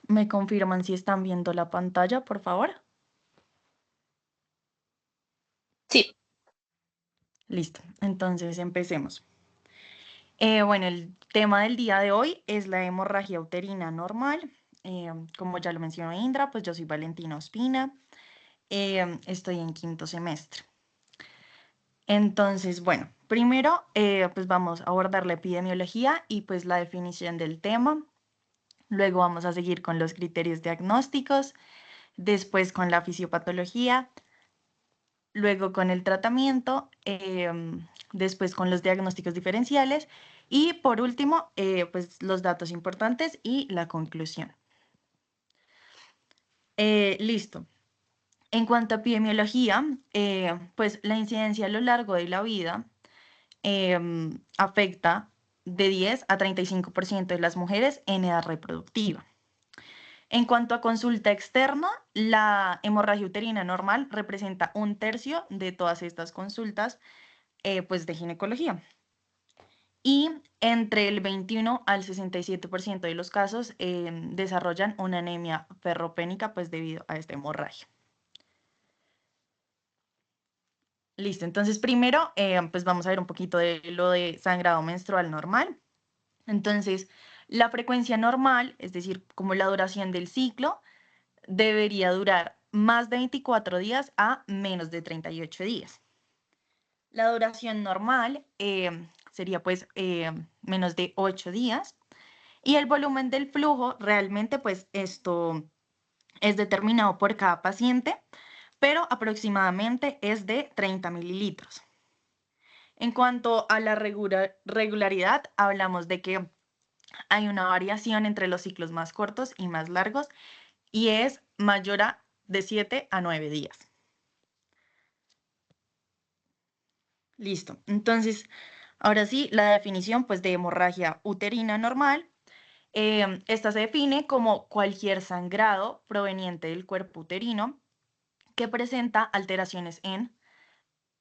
¿Me confirman si están viendo la pantalla, por favor? Sí, Listo, entonces empecemos. Bueno, el tema del día de hoy es la hemorragia uterina normal. Como ya lo mencionó Indra, pues yo soy Valentina Ospina, estoy en quinto semestre. Entonces, bueno, primero pues vamos a abordar la epidemiología y pues la definición del tema. Luego vamos a seguir con los criterios diagnósticos, después con la fisiopatología, luego con el tratamiento, después con los diagnósticos diferenciales y por último, pues los datos importantes y la conclusión. Listo. En cuanto a epidemiología, pues la incidencia a lo largo de la vida afecta de 10 a 35% de las mujeres en edad reproductiva. En cuanto a consulta externa, la hemorragia uterina normal representa 1/3 de todas estas consultas pues de ginecología. Y entre el 21 al 67% de los casos desarrollan una anemia ferropénica pues debido a esta hemorragia. Listo, entonces primero pues vamos a ver un poquito de lo de sangrado menstrual normal. Entonces, la frecuencia normal, es decir, como la duración del ciclo, debería durar más de 24 días a menos de 38 días. La duración normal sería pues menos de 8 días y el volumen del flujo realmente pues esto es determinado por cada paciente, pero aproximadamente es de 30 mililitros. En cuanto a la regularidad, hablamos de que hay una variación entre los ciclos más cortos y más largos y es mayor a de 7 a 9 días. Listo. Entonces, ahora sí, la definición pues de hemorragia uterina normal. Esta se define como cualquier sangrado proveniente del cuerpo uterino que presenta alteraciones en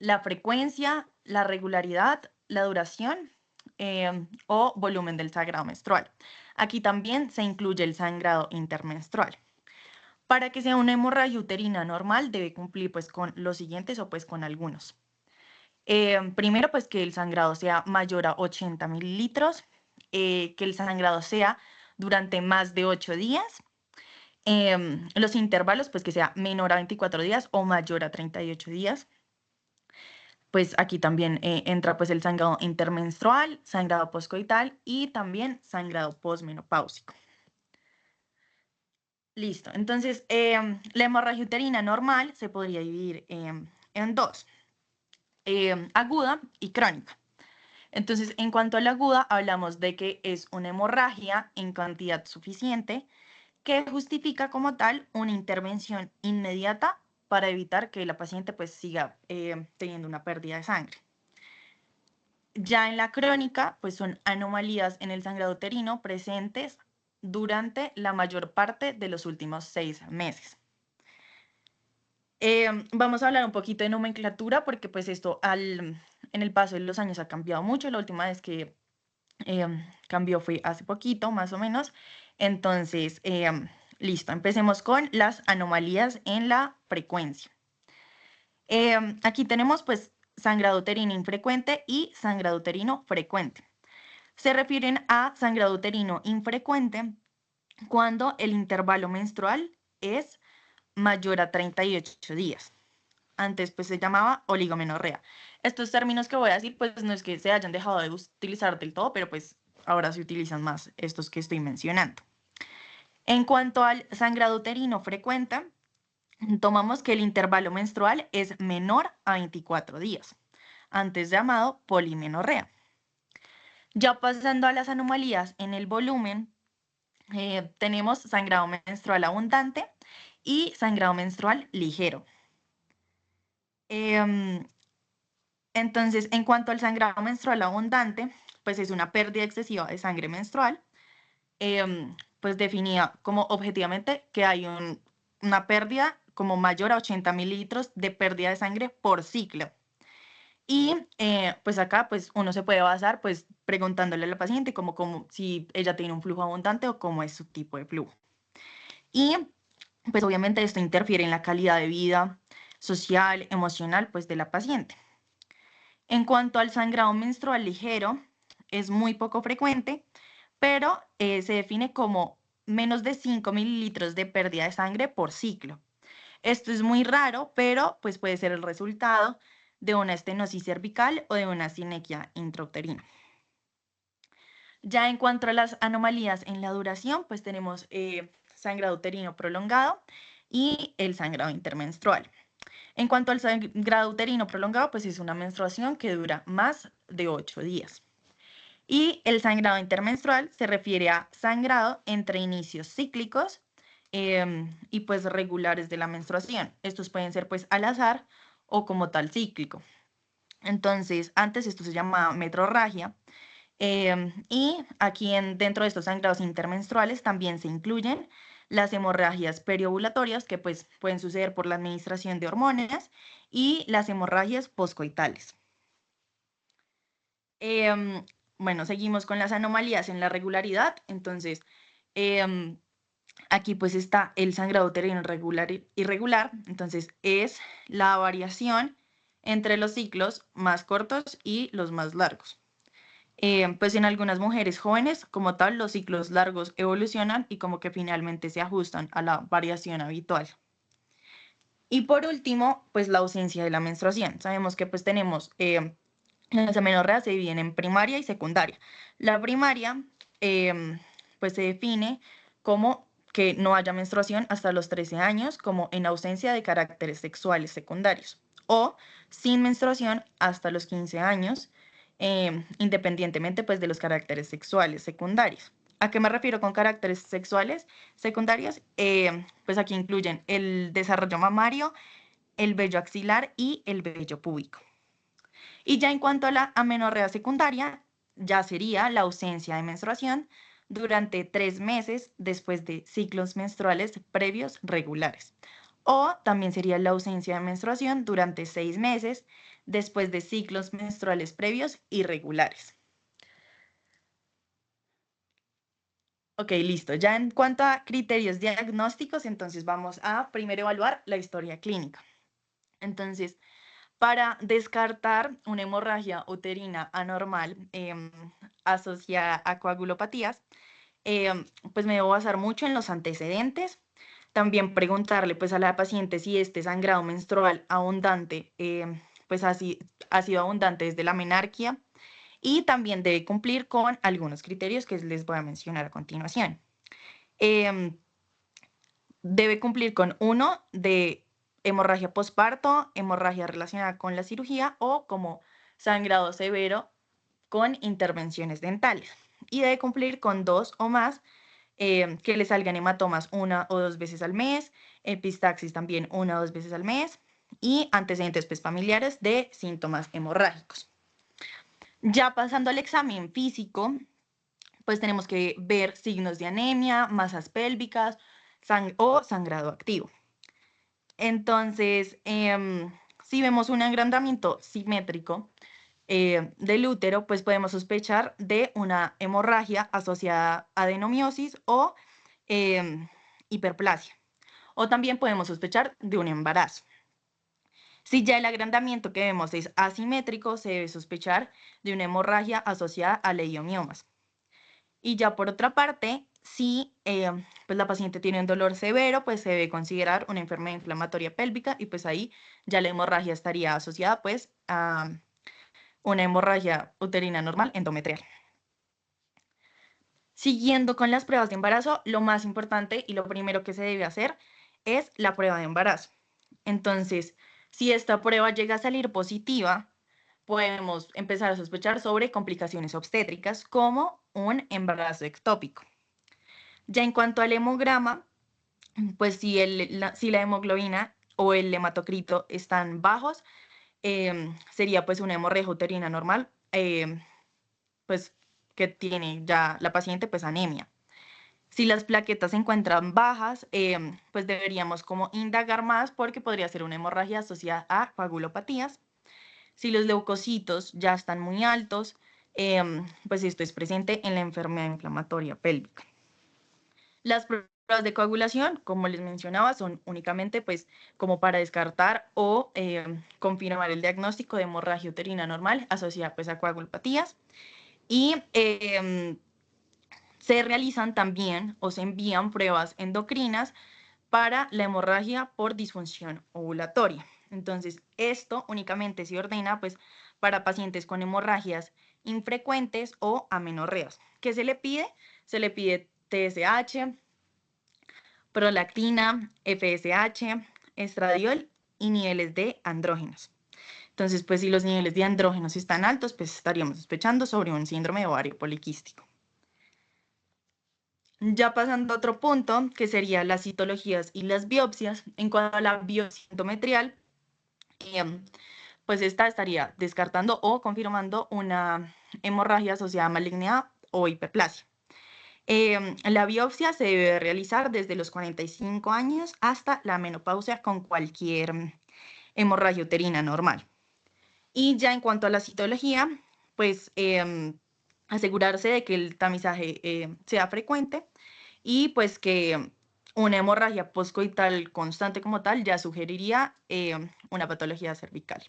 la frecuencia, la regularidad, la duración o volumen del sangrado menstrual. Aquí también se incluye el sangrado intermenstrual. Para que sea una hemorragia uterina normal debe cumplir pues con los siguientes o pues con algunos. Primero pues que el sangrado sea mayor a 80 mililitros, que el sangrado sea durante más de 8 días, los intervalos pues que sea menor a 24 días o mayor a 38 días. Pues aquí también entra pues el sangrado intermenstrual, sangrado poscoital y también sangrado posmenopáusico. Listo. Entonces, la hemorragia uterina normal se podría dividir en dos, aguda y crónica. Entonces, en cuanto a la aguda, hablamos de que es una hemorragia en cantidad suficiente que justifica como tal una intervención inmediata para evitar que la paciente pues siga teniendo una pérdida de sangre. Ya en la crónica, pues son anomalías en el sangrado uterino presentes durante la mayor parte de los últimos 6 meses. Vamos a hablar un poquito de nomenclatura porque pues esto en el paso de los años ha cambiado mucho. La última vez que cambió fue hace poquito, más o menos. Entonces, listo, empecemos con las anomalías en la frecuencia. Aquí tenemos pues sangrado uterino infrecuente y sangrado uterino frecuente. Se refieren a sangrado uterino infrecuente cuando el intervalo menstrual es mayor a 38 días. Antes pues se llamaba oligomenorrea. Estos términos que voy a decir pues no es que se hayan dejado de utilizar del todo, pero pues ahora se utilizan más estos que estoy mencionando. En cuanto al sangrado uterino frecuente, tomamos que el intervalo menstrual es menor a 24 días, antes llamado polimenorrea. Ya pasando a las anomalías en el volumen, tenemos sangrado menstrual abundante y sangrado menstrual ligero. Entonces, en cuanto al sangrado menstrual abundante, pues es una pérdida excesiva de sangre menstrual, pues definida como objetivamente que hay una pérdida como mayor a 80 mililitros de pérdida de sangre por ciclo. Y pues acá pues uno se puede basar pues preguntándole a la paciente como si ella tiene un flujo abundante o cómo es su tipo de flujo. Y pues obviamente esto interfiere en la calidad de vida social, emocional, pues de la paciente. En cuanto al sangrado menstrual ligero, es muy poco frecuente, pero se define como menos de 5 mililitros de pérdida de sangre por ciclo. Esto es muy raro, pero pues puede ser el resultado de una estenosis cervical o de una sinequia intrauterina. Ya en cuanto a las anomalías en la duración, pues tenemos sangrado uterino prolongado y el sangrado intermenstrual. En cuanto al sangrado uterino prolongado, pues es una menstruación que dura más de 8 días. Y el sangrado intermenstrual se refiere a sangrado entre inicios cíclicos y pues regulares de la menstruación. Estos pueden ser pues al azar o como tal cíclico. Entonces, antes esto se llamaba metrorragia. Y aquí dentro de estos sangrados intermenstruales también se incluyen las hemorragias periovulatorias que pues pueden suceder por la administración de hormonas y las hemorragias poscoitales. Em, bueno, seguimos con las anomalías en la regularidad. Entonces, em, aquí pues está el sangrado uterino irregular. Entonces, es la variación entre los ciclos más cortos y los más largos. Pues en algunas mujeres jóvenes, como tal, los ciclos largos evolucionan y como que finalmente se ajustan a la variación habitual. Y por último, pues la ausencia de la menstruación. Sabemos que pues tenemos las amenorreas se dividen en primaria y secundaria. La primaria pues se define como que no haya menstruación hasta los 13 años, como en ausencia de caracteres sexuales secundarios, o sin menstruación hasta los 15 años, independientemente pues de los caracteres sexuales secundarios. ¿A qué me refiero con caracteres sexuales secundarios? Pues aquí incluyen el desarrollo mamario, el vello axilar y el vello púbico. Y ya en cuanto a la amenorrea secundaria, ya sería la ausencia de menstruación durante 3 meses después de ciclos menstruales previos regulares. O también sería la ausencia de menstruación durante 6 meses después de ciclos menstruales previos irregulares. Ok, listo. Ya en cuanto a criterios diagnósticos, entonces vamos a primero evaluar la historia clínica. Entonces, para descartar una hemorragia uterina anormal asociada a coagulopatías, em, pues me debo basar mucho en los antecedentes. También preguntarle pues a la paciente si este sangrado menstrual abundante pues ha sido abundante desde la menarquia y también debe cumplir con algunos criterios que les voy a mencionar a continuación. Em, Debe cumplir con uno de hemorragia posparto, hemorragia relacionada con la cirugía o como sangrado severo con intervenciones dentales. Y debe cumplir con 2 o más, que le salgan hematomas 1 o 2 veces al mes, epistaxis también 1 o 2 veces al mes y antecedentes pues, familiares de síntomas hemorrágicos. Ya pasando al examen físico, pues tenemos que ver signos de anemia, masas pélvicas o sangrado activo. Entonces, si vemos un agrandamiento simétrico del útero, pues podemos sospechar de una hemorragia asociada a adenomiosis o hiperplasia. O también podemos sospechar de un embarazo. Si ya el agrandamiento que vemos es asimétrico, se debe sospechar de una hemorragia asociada a leiomiomas. Y ya por otra parte, si pues la paciente tiene un dolor severo, pues se debe considerar una enfermedad inflamatoria pélvica y pues ahí ya la hemorragia estaría asociada pues a una hemorragia uterina normal endometrial. Siguiendo con las pruebas de embarazo, lo más importante y lo primero que se debe hacer es la prueba de embarazo. Entonces, si esta prueba llega a salir positiva, podemos empezar a sospechar sobre complicaciones obstétricas como un embarazo ectópico. Ya en cuanto al hemograma, pues si la hemoglobina o el hematocrito están bajos, sería pues una hemorragia uterina normal, pues que tiene ya la paciente pues anemia. Si las plaquetas se encuentran bajas, pues deberíamos como indagar más porque podría ser una hemorragia asociada a coagulopatías. Si los leucocitos ya están muy altos, pues esto es presente en la enfermedad inflamatoria pélvica. Las Pruebas de coagulación, como les mencionaba, son únicamente pues como para descartar o confirmar el diagnóstico de hemorragia uterina normal asociada pues a coagulopatías. Y se realizan también o se envían pruebas endocrinas para la hemorragia por disfunción ovulatoria. Entonces, esto únicamente se ordena pues para pacientes con hemorragias infrecuentes o amenorreas. ¿Qué se le pide? Se le pide TSH, prolactina, FSH, estradiol y niveles de andrógenos. Entonces, pues si los niveles de andrógenos están altos, pues estaríamos sospechando sobre un síndrome de ovario poliquístico. Ya pasando a otro punto, que sería las citologías y las biopsias. En cuanto a la biopsia endometrial, pues esta estaría descartando o confirmando una hemorragia asociada a malignidad o hiperplasia. La biopsia se debe realizar desde los 45 años hasta la menopausia con cualquier hemorragia uterina normal. Y ya en cuanto a la citología, pues asegurarse de que el tamizaje sea frecuente y pues que una hemorragia poscoital constante como tal ya sugeriría una patología cervical.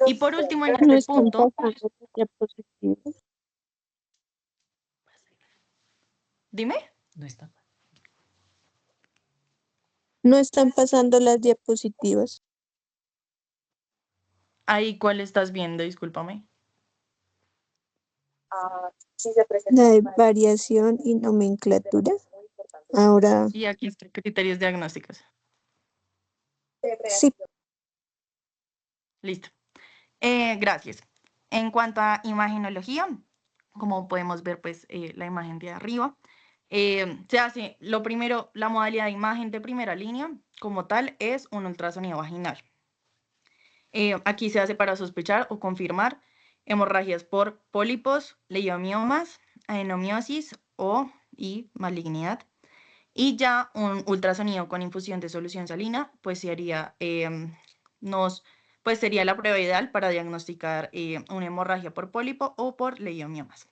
Y por último, en No este están punto, pasando las diapositivas. dime, No están pasando las diapositivas. ahí cuál estás viendo, discúlpame. La de variación y nomenclatura. Ahora Y aquí están criterios diagnósticos. sí. Listo. Gracias. En cuanto a imagenología, como podemos ver, pues la imagen de arriba, se hace lo primero, la modalidad de imagen de primera línea, como tal, es un ultrasonido vaginal. Aquí se hace para sospechar o confirmar hemorragias por pólipos, leiomiomas, adenomiosis y malignidad. Y ya un ultrasonido con infusión de solución salina, pues sería, pues sería la prueba ideal para diagnosticar una hemorragia por pólipo o por leiomiomas.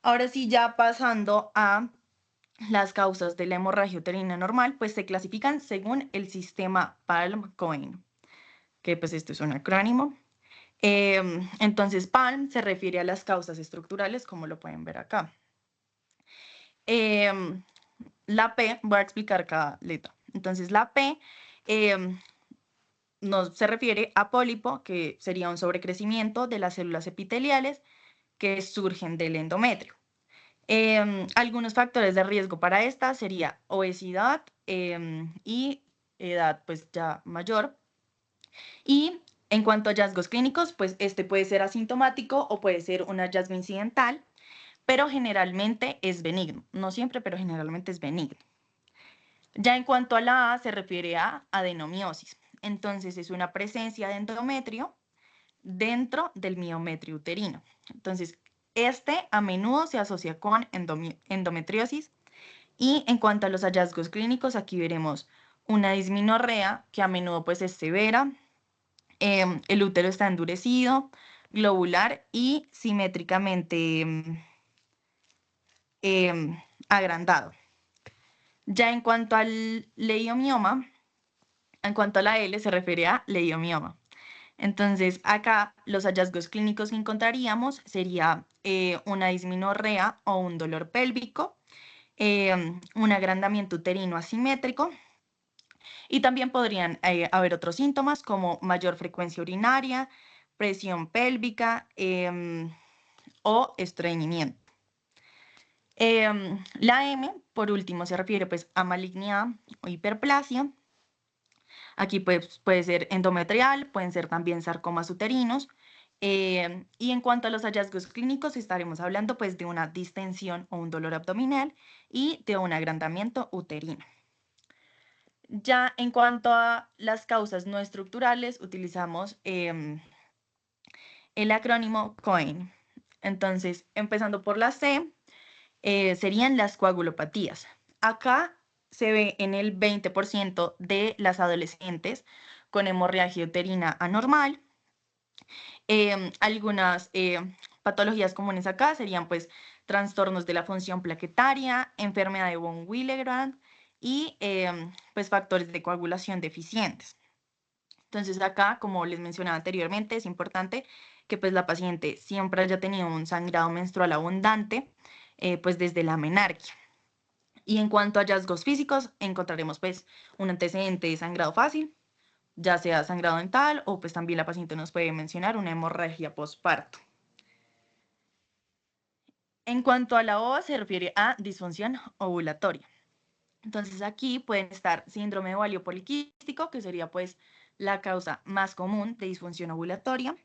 Ahora sí, ya pasando a las causas de la hemorragia uterina normal, pues se clasifican según el sistema Palm-Cohen, que pues esto es un acrónimo. Entonces, PALM se refiere a las causas estructurales, como lo pueden ver acá. La P, voy a explicar cada letra. Entonces, la P se refiere a pólipo, que sería un sobrecrecimiento de las células epiteliales que surgen del endometrio. Algunos factores de riesgo para esta sería obesidad y edad pues ya mayor. Y en cuanto a hallazgos clínicos, pues este puede ser asintomático o puede ser un hallazgo incidental, pero generalmente es benigno. No siempre, pero generalmente es benigno. Ya en cuanto a la A, se refiere a adenomiosis. Entonces es una presencia de endometrio dentro del miometrio uterino. Entonces, este a menudo se asocia con endometriosis. Y en cuanto a los hallazgos clínicos, aquí veremos una dismenorrea que a menudo pues es severa, el útero está endurecido, globular y simétricamente agrandado. Ya en cuanto al leiomioma, en cuanto a la L se refiere a leiomioma. Entonces, acá los hallazgos clínicos que encontraríamos sería una dismenorrea o un dolor pélvico, un agrandamiento uterino asimétrico y también podrían haber otros síntomas como mayor frecuencia urinaria, presión pélvica o estreñimiento. La M, por último, se refiere pues a malignidad o hiperplasia. Aquí puede ser endometrial, pueden ser también sarcomas uterinos. Y en cuanto a los hallazgos clínicos, estaremos hablando pues de una distensión o un dolor abdominal y de un agrandamiento uterino. Ya en cuanto a las causas no estructurales, utilizamos el acrónimo COIN. Entonces, empezando por la C, serían las coagulopatías. Acá se ve en el 20% de las adolescentes con hemorragia uterina anormal. Algunas Patologías comunes acá serían pues trastornos de la función plaquetaria, enfermedad de von Willebrand y pues factores de coagulación deficientes. Entonces acá, como les mencionaba anteriormente, es importante que pues la paciente siempre haya tenido un sangrado menstrual abundante, pues desde la menarquia. Y en cuanto a hallazgos físicos, encontraremos pues un antecedente de sangrado fácil, ya sea sangrado dental o pues también la paciente nos puede mencionar una hemorragia postparto. En cuanto a la OVA, se refiere a disfunción ovulatoria. Entonces aquí pueden estar síndrome ovario poliquístico, que sería pues la causa más común de disfunción ovulatoria.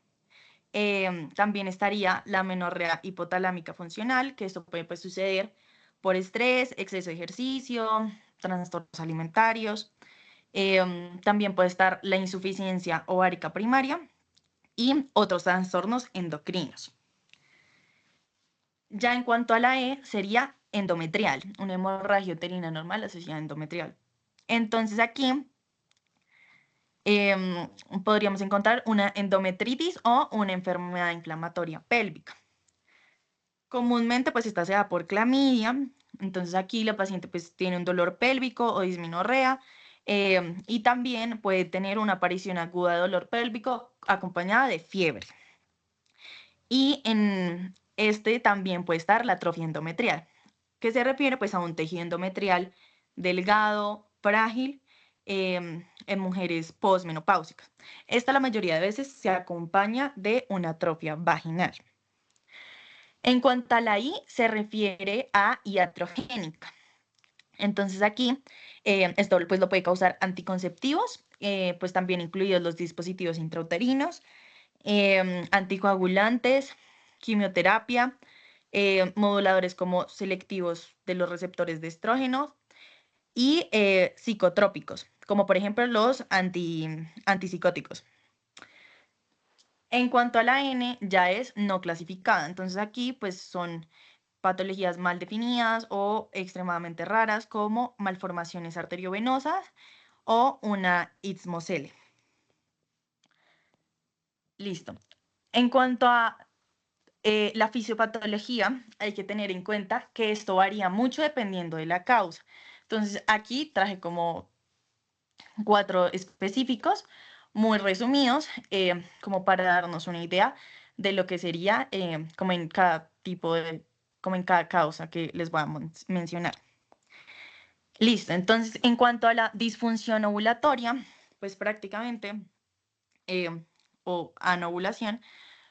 También estaría la menorrea hipotalámica funcional, que esto puede pues, suceder por estrés, exceso de ejercicio, trastornos alimentarios. También puede estar la insuficiencia ovárica primaria y otros trastornos endocrinos. Ya en cuanto a la E, sería endometrial, una hemorragia uterina normal asociada a endometrial. Entonces aquí podríamos encontrar una endometritis o una enfermedad inflamatoria pélvica. Comúnmente pues esta se da por clamidia, entonces aquí la paciente pues tiene un dolor pélvico o dismenorrea y también puede tener una aparición aguda de dolor pélvico acompañada de fiebre. Y en este también puede estar la atrofia endometrial, que se refiere pues a un tejido endometrial delgado, frágil, en mujeres posmenopáusicas. Esta la mayoría de veces se acompaña de una atrofia vaginal. En cuanto a la I, se refiere a iatrogénica. Entonces aquí, esto pues lo puede causar anticonceptivos, pues también incluidos los dispositivos intrauterinos, anticoagulantes, quimioterapia, moduladores como selectivos de los receptores de estrógenos y psicotrópicos, como por ejemplo los antipsicóticos. En cuanto a la N, ya es no clasificada. Entonces aquí pues son patologías mal definidas o extremadamente raras como malformaciones arteriovenosas o una ismocele. Listo. En cuanto a la fisiopatología, hay que tener en cuenta que esto varía mucho dependiendo de la causa. Entonces aquí traje como 4 específicos, muy resumidos, como para darnos una idea de lo que sería como en cada tipo de, como en cada causa que les voy a mencionar. Listo, entonces en cuanto a la disfunción ovulatoria, pues prácticamente, o anovulación,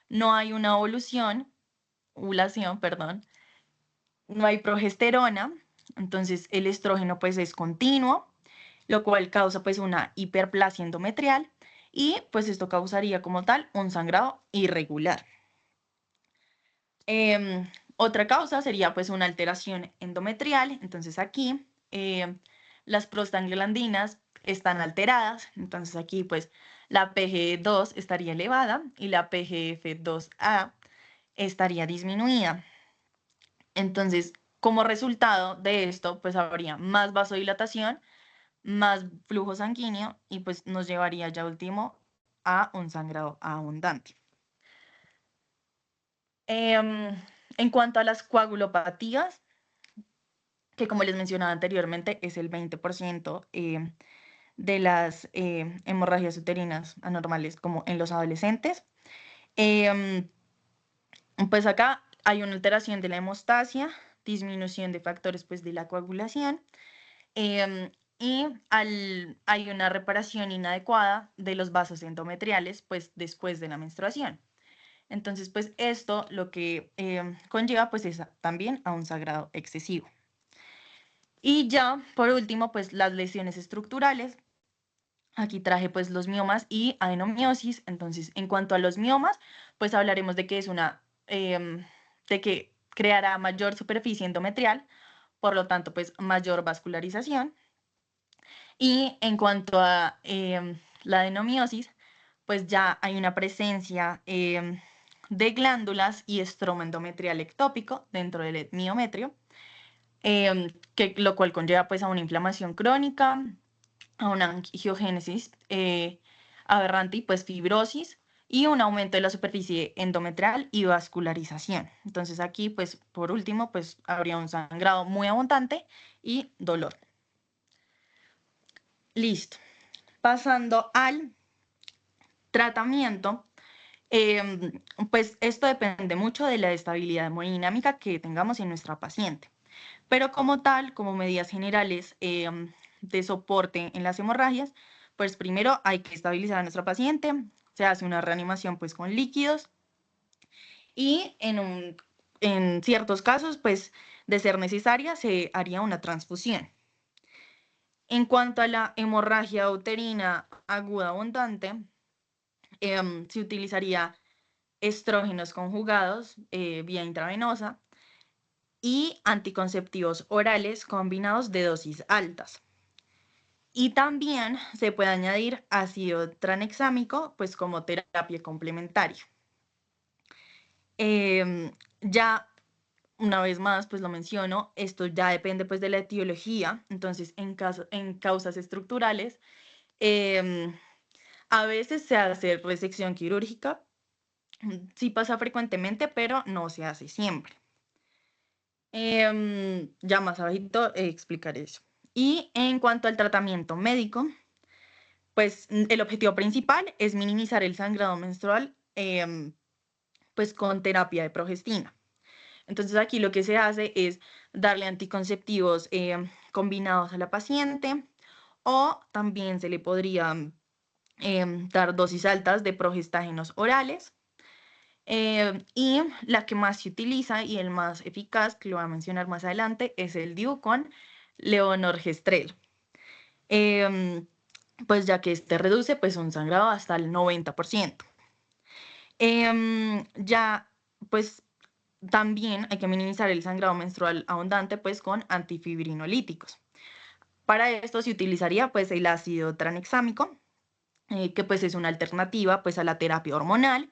no hay una ovulación, perdón, no hay progesterona, entonces el estrógeno pues es continuo, lo cual causa pues una hiperplasia endometrial y pues esto causaría como tal un sangrado irregular. Otra causa sería pues una alteración endometrial, entonces aquí las prostaglandinas están alteradas, entonces aquí pues la PGE2 estaría elevada y la PGF2A estaría disminuida. Entonces, como resultado de esto, pues habría más vasodilatación, más flujo sanguíneo y pues nos llevaría ya último a un sangrado abundante. En cuanto a las coagulopatías, que como les mencionaba anteriormente es el 20% de las hemorragias uterinas anormales como en los adolescentes, pues acá hay una alteración de la hemostasia, disminución de factores pues, de la coagulación y hay una reparación inadecuada de los vasos endometriales pues, después de la menstruación. Entonces, pues esto lo que conlleva pues es también a un sangrado excesivo. Y ya, por último, pues las lesiones estructurales. Aquí traje pues los miomas y adenomiosis. Entonces, en cuanto a los miomas, pues hablaremos de que es de que creará mayor superficie endometrial, por lo tanto, pues mayor vascularización. Y en cuanto a la adenomiosis, pues ya hay una presencia de glándulas y estroma endometrial ectópico dentro del miometrio, lo cual conlleva pues a una inflamación crónica, a una angiogénesis aberrante y pues fibrosis y un aumento de la superficie endometrial y vascularización. Entonces aquí, pues por último, pues habría un sangrado muy abundante y dolor. Listo. Pasando al tratamiento, pues esto depende mucho de la estabilidad hemodinámica que tengamos en nuestra paciente. Pero como tal, como medidas generales de soporte en las hemorragias, pues primero hay que estabilizar a nuestra paciente, se hace una reanimación pues con líquidos y en ciertos casos, pues de ser necesaria, se haría una transfusión. En cuanto a la hemorragia uterina aguda abundante, se utilizaría estrógenos conjugados vía intravenosa y anticonceptivos orales combinados de dosis altas. Y también se puede añadir ácido tranexámico, pues como terapia complementaria. Ya una vez más, pues lo menciono, esto ya depende pues de la etiología, entonces en causas estructurales, a veces se hace resección quirúrgica, sí pasa frecuentemente, pero no se hace siempre. Ya más abajito explicaré eso. Y en cuanto al tratamiento médico, pues el objetivo principal es minimizar el sangrado menstrual, pues con terapia de progestina. Entonces aquí lo que se hace es darle anticonceptivos combinados a la paciente o también se le podría dar dosis altas de progestágenos orales. Y la que más se utiliza y el más eficaz, que lo voy a mencionar más adelante, es el DIU con levonorgestrel. Pues ya que este reduce pues un sangrado hasta el 90%. Ya pues también hay que minimizar el sangrado menstrual abundante pues con antifibrinolíticos. Para esto se utilizaría pues el ácido tranexámico, que pues es una alternativa pues a la terapia hormonal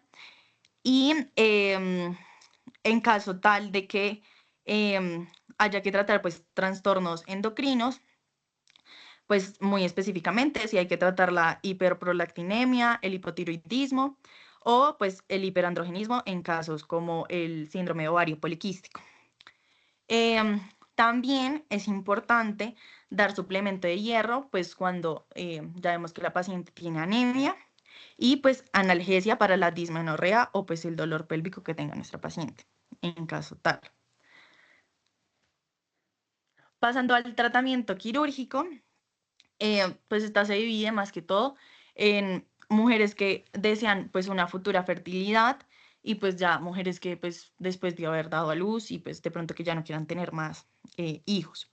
y en caso tal de que haya que tratar pues trastornos endocrinos, pues muy específicamente si hay que tratar la hiperprolactinemia, el hipotiroidismo o pues el hiperandrogenismo en casos como el síndrome de ovario poliquístico. También es importante dar suplemento de hierro, pues cuando ya vemos que la paciente tiene anemia y pues analgesia para la dismenorrea o pues el dolor pélvico que tenga nuestra paciente, en caso tal. Pasando al tratamiento quirúrgico, pues esta se divide más que todo en mujeres que desean pues una futura fertilidad y pues ya mujeres que pues después de haber dado a luz y pues de pronto que ya no quieran tener más hijos.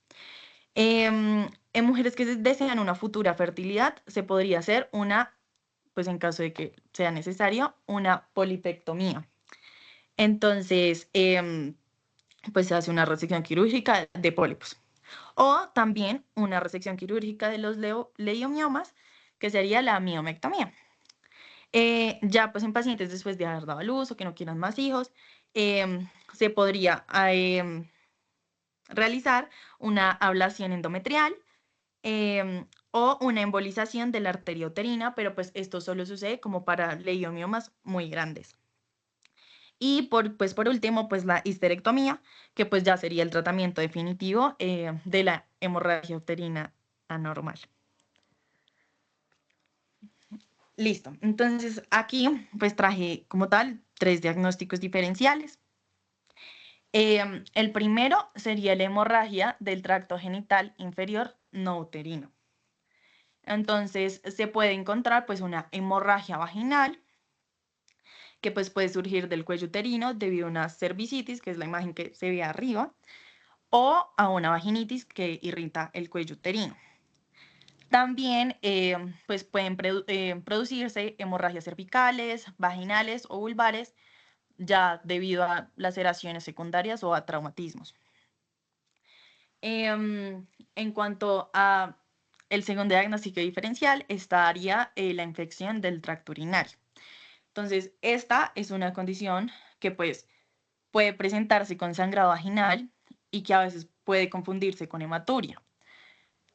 En mujeres que desean una futura fertilidad se podría hacer una, pues en caso de que sea necesario, una polipectomía. Entonces, pues se hace una resección quirúrgica de pólipos. O también una resección quirúrgica de los leiomiomas, que sería la miomectomía. Ya pues en pacientes después de haber dado a luz o que no quieran más hijos, se podría realizar una ablación endometrial o una embolización de la arteria uterina, pero pues esto solo sucede como para leiomiomas muy grandes. Y por último, pues la histerectomía, que pues ya sería el tratamiento definitivo de la hemorragia uterina anormal. Listo. Entonces aquí pues traje como tal 3 diagnósticos diferenciales. El primero sería la hemorragia del tracto genital inferior no uterino. Entonces se puede encontrar pues una hemorragia vaginal que pues puede surgir del cuello uterino debido a una cervicitis, que es la imagen que se ve arriba, o a una vaginitis que irrita el cuello uterino. También pues pueden producirse hemorragias cervicales, vaginales o vulvares, ya debido a laceraciones secundarias o a traumatismos. En cuanto a el segundo diagnóstico diferencial, estaría la infección del tracto urinario. Entonces, esta es una condición que pues puede presentarse con sangrado vaginal y que a veces puede confundirse con hematuria.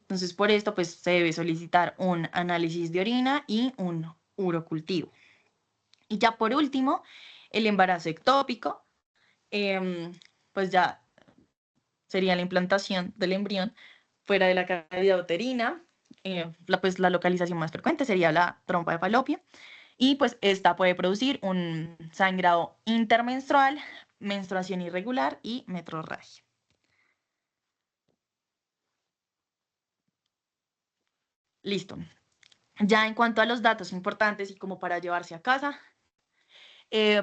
Entonces, por esto, pues se debe solicitar un análisis de orina y un urocultivo. Y ya por último, el embarazo ectópico, pues ya sería la implantación del embrión fuera de la cavidad uterina. Pues la localización más frecuente sería la trompa de falopio. Y pues esta puede producir un sangrado intermenstrual, menstruación irregular y metrorragia. Listo. Ya en cuanto a los datos importantes y como para llevarse a casa,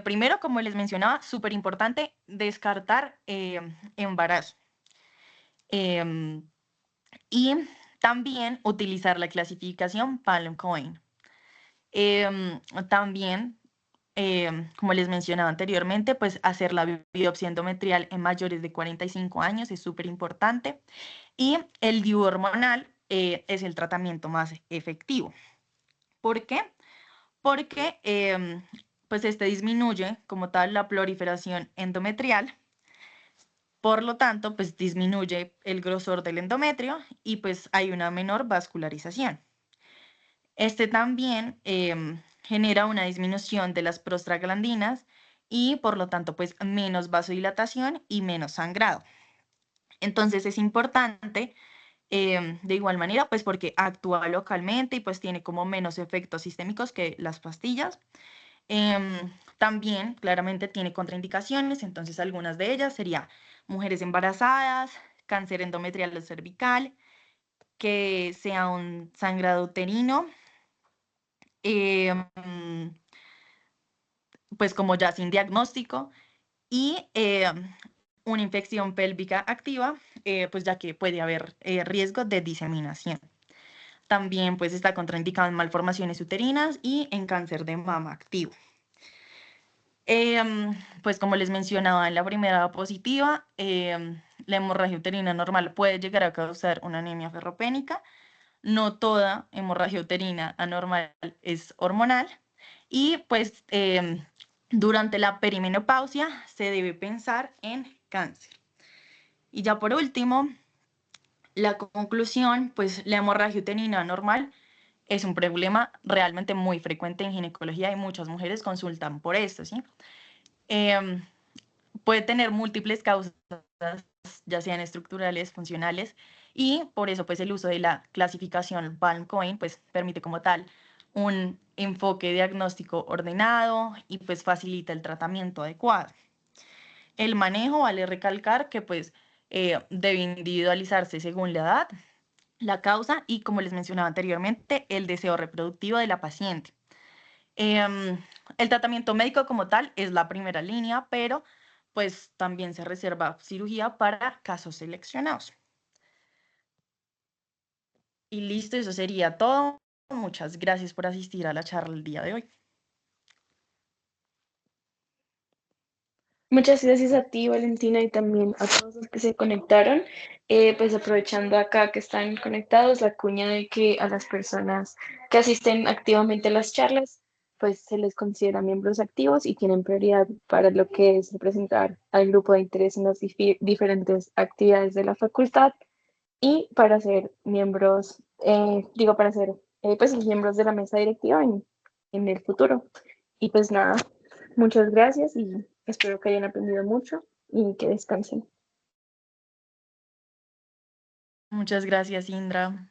primero, como les mencionaba, súper importante descartar embarazo. Y también utilizar la clasificación Palm-Cohen. También, como les mencionaba anteriormente, pues hacer la biopsia endometrial en mayores de 45 años es súper importante. Y el DIU hormonal es el tratamiento más efectivo. ¿Por qué? Porque pues este disminuye como tal la proliferación endometrial. Por lo tanto, pues disminuye el grosor del endometrio y pues hay una menor vascularización. Este también genera una disminución de las prostaglandinas y por lo tanto pues menos vasodilatación y menos sangrado. Entonces es importante de igual manera pues porque actúa localmente y pues tiene como menos efectos sistémicos que las pastillas. También claramente tiene contraindicaciones, entonces algunas de ellas serían mujeres embarazadas, cáncer endometrial o cervical, que sea un sangrado uterino, pues como ya sin diagnóstico, y una infección pélvica activa, pues ya que puede haber riesgo de diseminación. También pues está contraindicado en malformaciones uterinas y en cáncer de mama activo. Pues como les mencionaba en la primera diapositiva, la hemorragia uterina normal puede llegar a causar una anemia ferropénica. No toda hemorragia uterina anormal es hormonal. Y pues durante la perimenopausia se debe pensar en cáncer. Y ya por último, la conclusión, pues la hemorragia uterina anormal es un problema realmente muy frecuente en ginecología y muchas mujeres consultan por esto, ¿sí? Puede tener múltiples causas, ya sean estructurales, funcionales, y por eso pues el uso de la clasificación Palm-Cohen pues permite como tal un enfoque diagnóstico ordenado y pues facilita el tratamiento adecuado. El manejo, vale recalcar que pues debe individualizarse según la edad, la causa y, como les mencionaba anteriormente, el deseo reproductivo de la paciente. El tratamiento médico como tal es la primera línea, pero pues también se reserva cirugía para casos seleccionados. Y listo, eso sería todo. Muchas gracias por asistir a la charla el día de hoy. Muchas gracias a ti, Valentina, y también a todos los que se conectaron. Pues aprovechando acá que están conectados, la cuña de que a las personas que asisten activamente a las charlas, pues se les considera miembros activos y tienen prioridad para lo que es representar al grupo de interés en las diferentes actividades de la facultad y para ser miembros, para ser pues miembros de la mesa directiva en el futuro. Y pues nada, muchas gracias y espero que hayan aprendido mucho y que descansen. Muchas gracias, Indra.